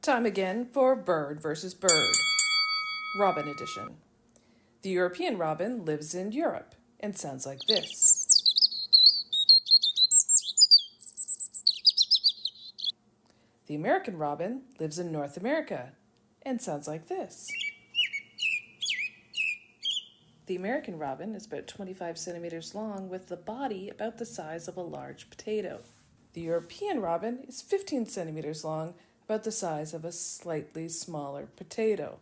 Time again for Bird versus Bird, Robin edition. The European robin lives in Europe and sounds like this. The American robin lives in North America and sounds like this. The American robin is about 25 centimeters long with the body about the size of a large potato. The European robin is 15 centimeters long, about the size of a slightly smaller potato.